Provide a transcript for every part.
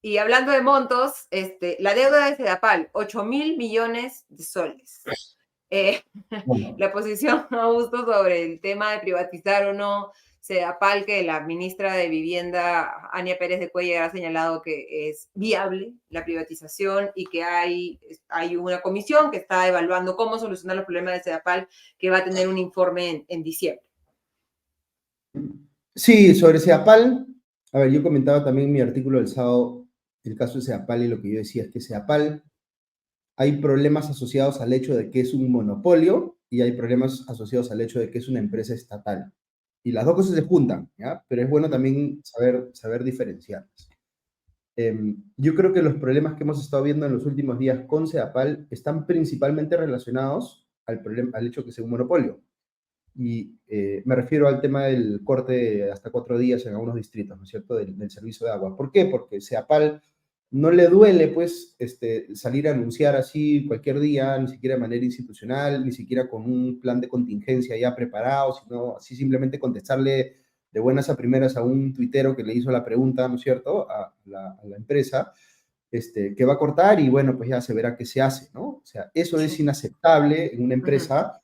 Y hablando de montos, la deuda de Sedapal, 8.000 millones de soles. Bueno, La posición Augusto sobre el tema de privatizar o no Sedapal, que la ministra de Vivienda, Ania Pérez de Cuellar, ha señalado que es viable la privatización y que hay una comisión que está evaluando cómo solucionar los problemas de Sedapal, que va a tener un informe en diciembre. sí, sobre Ceapal, a ver, yo comentaba también en mi artículo del sábado el caso de Ceapal y lo que yo decía es que Ceapal hay problemas asociados al hecho de que es un monopolio y hay problemas asociados al hecho de que es una empresa estatal. Y las dos cosas se juntan, ¿ya? Pero es bueno también saber diferenciarlas. Yo creo que los problemas que hemos estado viendo en los últimos días con Ceapal están principalmente relacionados al hecho de que sea un monopolio. Y me refiero al tema del corte de hasta 4 días en algunos distritos, ¿no es cierto?, del servicio de agua. ¿Por qué? Porque Ceapal no le duele, pues, salir a anunciar así cualquier día, ni siquiera de manera institucional, ni siquiera con un plan de contingencia ya preparado, sino así simplemente contestarle de buenas a primeras a un tuitero que le hizo la pregunta, ¿no es cierto?, a la empresa, que va a cortar y bueno, pues ya se verá qué se hace, ¿no? O sea, eso es Sí. inaceptable en una empresa.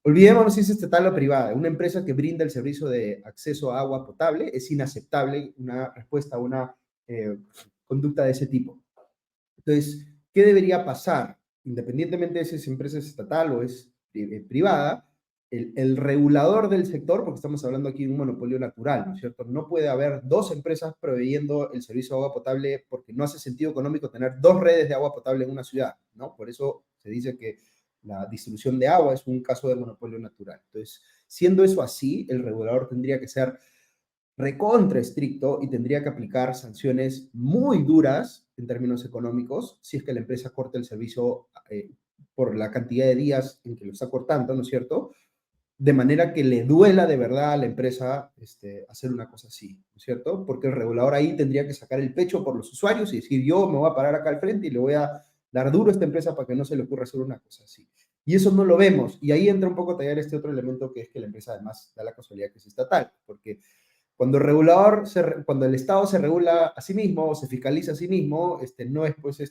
Olvidémonos si es estatal o privada. Una empresa que brinda el servicio de acceso a agua potable es inaceptable una respuesta a una conducta de ese tipo. Entonces, ¿qué debería pasar? Independientemente de si es empresa estatal o es privada, el regulador del sector, porque estamos hablando aquí de un monopolio natural, ¿no es cierto? No puede haber dos empresas proveyendo el servicio de agua potable porque no hace sentido económico tener dos redes de agua potable en una ciudad, ¿no? Por eso se dice que la distribución de agua es un caso de monopolio natural. Entonces, siendo eso así, el regulador tendría que ser recontra estricto y tendría que aplicar sanciones muy duras en términos económicos si es que la empresa corta el servicio por la cantidad de días en que lo está cortando, ¿no es cierto? De manera que le duela de verdad a la empresa hacer una cosa así, ¿no es cierto? Porque el regulador ahí tendría que sacar el pecho por los usuarios y decir, yo me voy a parar acá al frente y le voy a dar duro a esta empresa para que no se le ocurra hacer una cosa así. Y eso no lo vemos. Y ahí entra un poco a tallar este otro elemento que es que la empresa además da la casualidad que es estatal, porque cuando cuando el Estado se regula a sí mismo, se fiscaliza a sí mismo, no es pues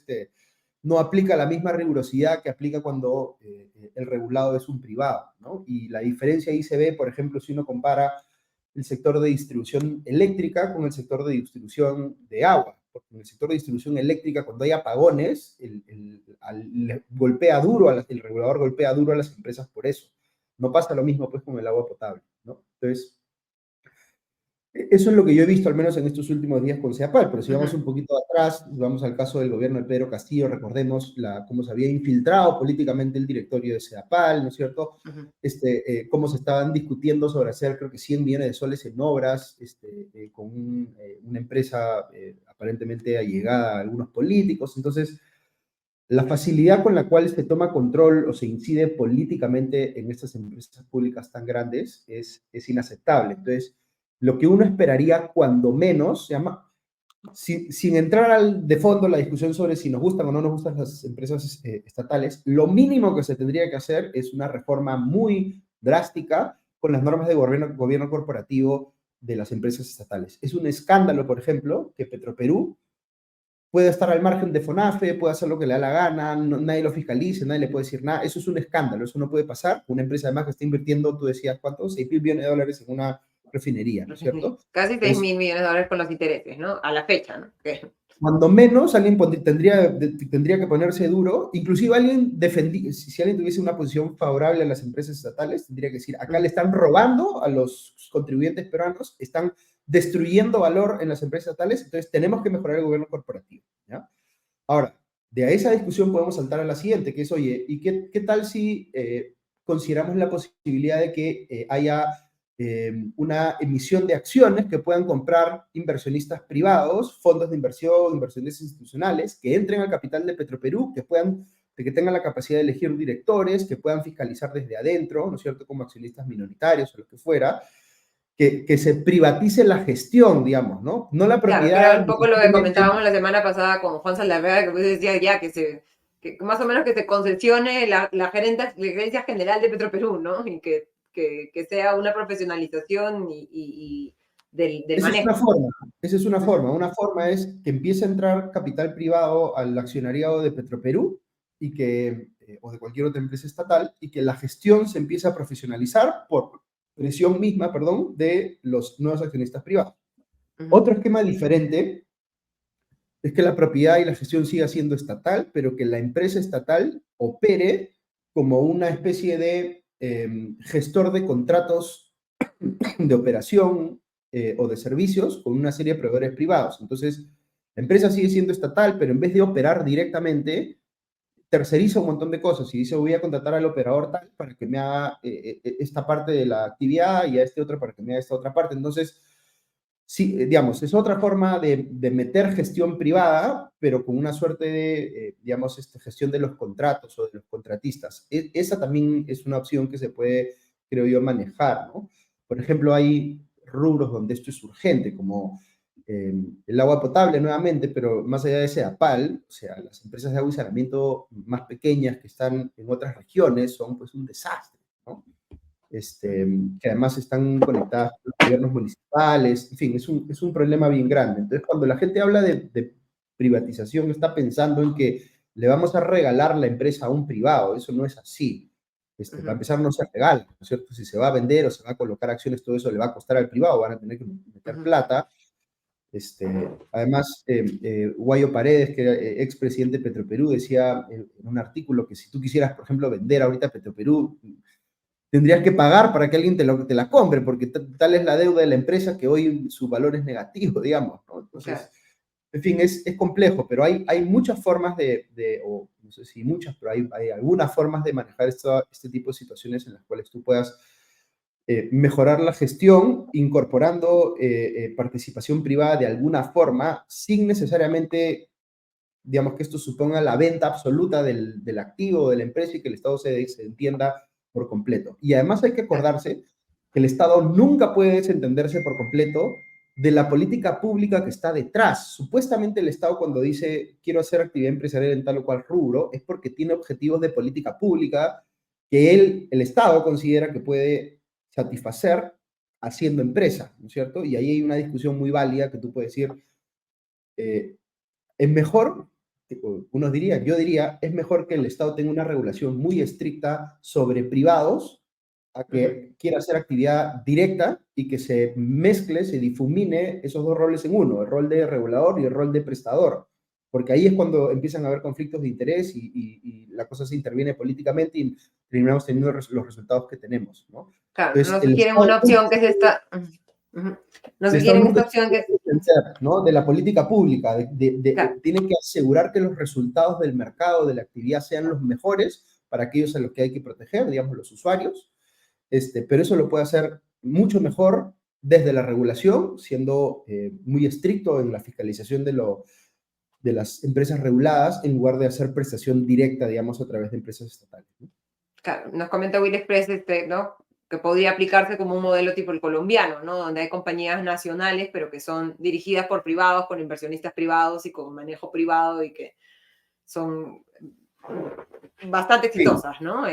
no aplica la misma rigurosidad que aplica cuando el regulado es un privado, ¿no? Y la diferencia ahí se ve, por ejemplo, si uno compara el sector de distribución eléctrica con el sector de distribución de agua. Porque en el sector de distribución eléctrica, cuando hay apagones, el regulador golpea duro a las empresas por eso. No pasa lo mismo pues con el agua potable, ¿no? Entonces, eso es lo que yo he visto, al menos en estos últimos días con CEAPAL, pero si vamos un poquito atrás, vamos al caso del gobierno de Pedro Castillo, recordemos cómo se había infiltrado políticamente el directorio de CEAPAL, ¿no es cierto? Cómo se estaban discutiendo sobre hacer, creo que 100 millones de soles en obras, con una empresa aparentemente allegada a algunos políticos. Entonces, la facilidad con la cual se toma control o se incide políticamente en estas empresas públicas tan grandes es inaceptable. Entonces, lo que uno esperaría cuando menos, se llama, sin entrar de fondo la discusión sobre si nos gustan o no nos gustan las empresas estatales, lo mínimo que se tendría que hacer es una reforma muy drástica con las normas de gobierno corporativo de las empresas estatales. Es un escándalo, por ejemplo, que Petroperú puede estar al margen de FONAFE, puede hacer lo que le da la gana, nadie lo fiscalice, nadie le puede decir nada. Eso es un escándalo, eso no puede pasar. Una empresa además que está invirtiendo, tú decías, ¿cuántos? 6.000 millones de dólares en una refinería, ¿no es cierto? Casi 6.000 millones de dólares con los intereses, ¿no? A la fecha, ¿no? Cuando menos alguien tendría que ponerse duro, inclusive si alguien tuviese una posición favorable a las empresas estatales, tendría que decir, acá le están robando a los contribuyentes peruanos, están destruyendo valor en las empresas estatales, entonces tenemos que mejorar el gobierno corporativo, ¿ya? Ahora, de esa discusión podemos saltar a la siguiente, que es, oye, ¿y qué tal si consideramos la posibilidad de que haya una emisión de acciones que puedan comprar inversionistas privados, fondos de inversión, inversiones institucionales, que entren al capital de Petroperú, que tengan la capacidad de elegir directores, que puedan fiscalizar desde adentro, ¿no es cierto?, como accionistas minoritarios o lo que fuera, que se privatice la gestión, digamos, ¿no? No la Claro, que era propiedad un poco lo que necesariamente. comentábamos la semana pasada con Juan Saldarriaga, que pues decía ya que más o menos que se concesione la gerencia general de Petroperú, ¿no? Y que sea una profesionalización y del Esa es una manejo. forma. Esa es una forma. Una forma es que empiece a entrar capital privado al accionariado de Petroperú y que, o de cualquier otra empresa estatal, y que la gestión se empiece a profesionalizar por presión misma, perdón, de los nuevos accionistas privados. Ujú, Otro esquema diferente es que la propiedad y la gestión siga siendo estatal, pero que la empresa estatal opere como una especie de gestor de contratos de operación o de servicios con una serie de proveedores privados. Entonces, la empresa sigue siendo estatal, pero en vez de operar directamente, terceriza un montón de cosas y dice, voy a contratar al operador tal para que me haga esta parte de la actividad y a este otro para que me haga esta otra parte. Entonces, sí, digamos, es otra forma de meter gestión privada, pero con una suerte de, digamos, gestión de los contratos o de los contratistas. Esa también es una opción que se puede, creo yo, manejar, ¿no? Por ejemplo, hay rubros donde esto es urgente, como el agua potable nuevamente, pero más allá de ese APAL, o sea, las empresas de agua y saneamiento más pequeñas que están en otras regiones son pues un desastre, ¿no? Que además están conectadas con los gobiernos municipales, en fin, es un problema bien grande. Entonces, cuando la gente habla de privatización, está pensando en que le vamos a regalar la empresa a un privado, eso no es así. Para ujú, empezar, no se regala, ¿no es cierto? Si se va a vender o se va a colocar acciones, todo eso le va a costar al privado, van a tener que meter ujú. plata. Además, Guayo Paredes, que era expresidente de Petroperú, decía en un artículo que si tú quisieras, por ejemplo, vender ahorita Petroperú, tendrías que pagar para que alguien te la compre, porque tal es la deuda de la empresa que hoy su valor es negativo, digamos, ¿no? Claro. Entonces, en fin, es complejo, pero hay muchas formas o no sé si muchas, pero hay algunas formas de manejar este tipo de situaciones en las cuales tú puedas mejorar la gestión incorporando participación privada de alguna forma, sin necesariamente, digamos, que esto suponga la venta absoluta del activo de la empresa y que el Estado se entienda por completo. Y además hay que Claro. acordarse que el Estado nunca puede desentenderse por completo de la política pública que está detrás. Supuestamente el Estado cuando dice quiero hacer actividad empresarial en tal o cual rubro es porque tiene objetivos de política pública que el Estado considera que puede satisfacer haciendo empresa, ¿no es cierto? Y ahí hay una discusión muy válida que tú puedes decir, eh, es mejor, unos dirían, yo diría, es mejor que el Estado tenga una regulación muy estricta sobre privados a Ujú. que quiera hacer actividad directa y que se mezcle, se difumine esos dos roles en uno, el rol de regulador y el rol de prestador. Porque ahí es cuando empiezan a haber conflictos de interés y la cosa se interviene políticamente y terminamos teniendo los resultados que tenemos, ¿no? Claro, Entonces, nos sugieren una opción que es esta. Ujú, ujú. Nos el Estado sugieren nunca esta se opción que es. puede defender, ¿no? De la política pública, Claro, tiene que asegurar que los resultados del mercado, de la actividad, sean los mejores para aquellos a los que hay que proteger, digamos, los usuarios, pero eso lo puede hacer mucho mejor desde la regulación, siendo muy estricto en la fiscalización de las empresas reguladas, en lugar de hacer prestación directa, digamos, a través de empresas estatales, ¿no? claro. Nos comenta Will Express, ¿no? Que podría aplicarse como un modelo tipo el colombiano, ¿no? Donde hay compañías nacionales, pero que son dirigidas por privados, con inversionistas privados y con manejo privado y que son bastante Sí, exitosas, ¿no?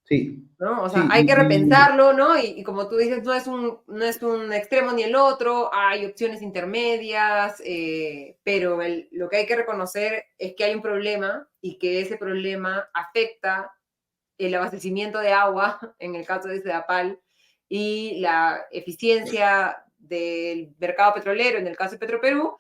sí, ¿No? O sea, sí, hay que repensarlo, ¿no? Y como tú dices, no es un extremo ni el otro, hay opciones intermedias, pero lo que hay que reconocer es que hay un problema y que ese problema afecta el abastecimiento de agua, en el caso de Sedapal, y la eficiencia del mercado petrolero, en el caso de Petroperú,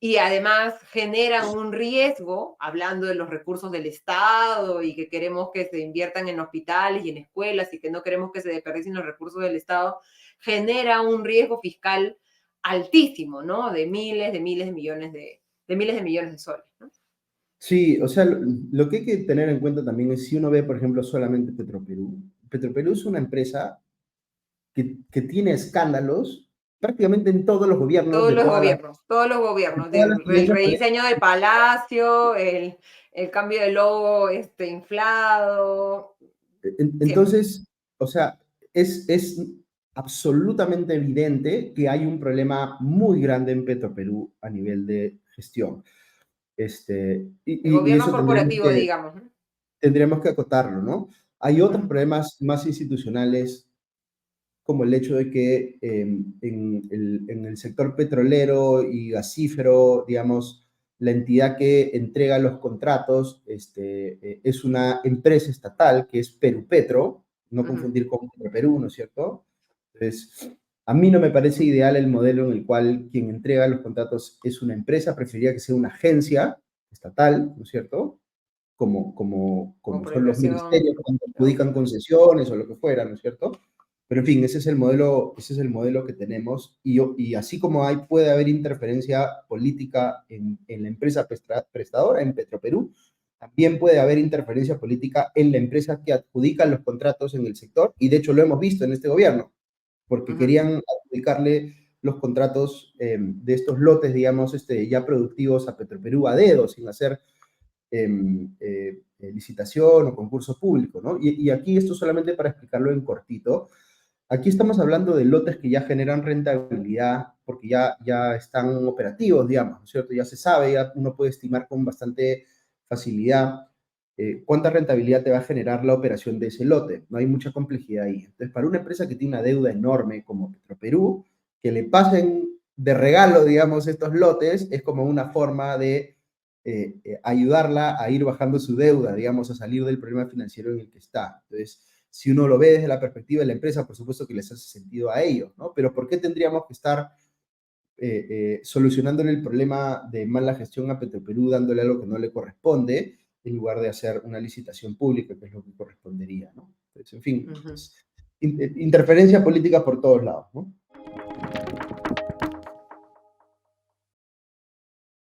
y además generan un riesgo, hablando de los recursos del Estado y que queremos que se inviertan en hospitales y en escuelas y que no queremos que se desperdicien los recursos del Estado, genera un riesgo fiscal altísimo, ¿no? De miles de millones de miles de millones de soles, ¿no? sí, o sea, lo que hay que tener en cuenta también es si uno ve, por ejemplo, solamente Petroperú. Petroperú es una empresa que tiene escándalos prácticamente en todos los gobiernos Todos los de gobiernos, todas las el iglesias rediseño del palacio, el cambio de logo inflado, siempre. Entonces, o sea, es absolutamente evidente que hay un problema muy grande en Petroperú a nivel de gestión. El Y gobierno eso corporativo, digamos, ¿no? tendríamos que acotarlo, ¿no? Hay otros Ujú, problemas más institucionales como el hecho de que en el sector petrolero y gasífero, digamos, la entidad que entrega los contratos es una empresa estatal que es Perú Petro, no Ujú, confundir con Perú, ¿no es cierto? Entonces, a mí no me parece ideal el modelo en el cual quien entrega los contratos es una empresa, preferiría que sea una agencia estatal, ¿no es cierto? como Como por son los inversión. ministerios cuando Ok. adjudican concesiones o lo que fuera, ¿no es cierto? Pero en fin, ese es el modelo que tenemos y así como puede haber interferencia política en la empresa prestadora, en Petroperú, también puede haber interferencia política en la empresa que adjudica los contratos en el sector y de hecho lo hemos visto en este gobierno, porque Ujú, querían adjudicarle los contratos de estos lotes, digamos, ya productivos a Petroperú a dedo, sin hacer licitación o concurso público, ¿no? Y aquí esto solamente para explicarlo en cortito. Aquí estamos hablando de lotes que ya generan rentabilidad porque ya están operativos, digamos, ¿no es cierto? Ya se sabe, ya uno puede estimar con bastante facilidad cuánta rentabilidad te va a generar la operación de ese lote. No hay mucha complejidad ahí. Entonces, para una empresa que tiene una deuda enorme como Petroperú, que le pasen de regalo, digamos, estos lotes, es como una forma de ayudarla a ir bajando su deuda, digamos, a salir del problema financiero en el que está. Entonces, si uno lo ve desde la perspectiva de la empresa, por supuesto que les hace sentido a ellos, ¿no? Pero ¿por qué tendríamos que estar solucionándole el problema de mala gestión a Petroperú, dándole algo que no le corresponde, en lugar de hacer una licitación pública, que es lo que correspondería, ¿no? Entonces, en fin, ujú. interferencia política por todos lados, ¿no?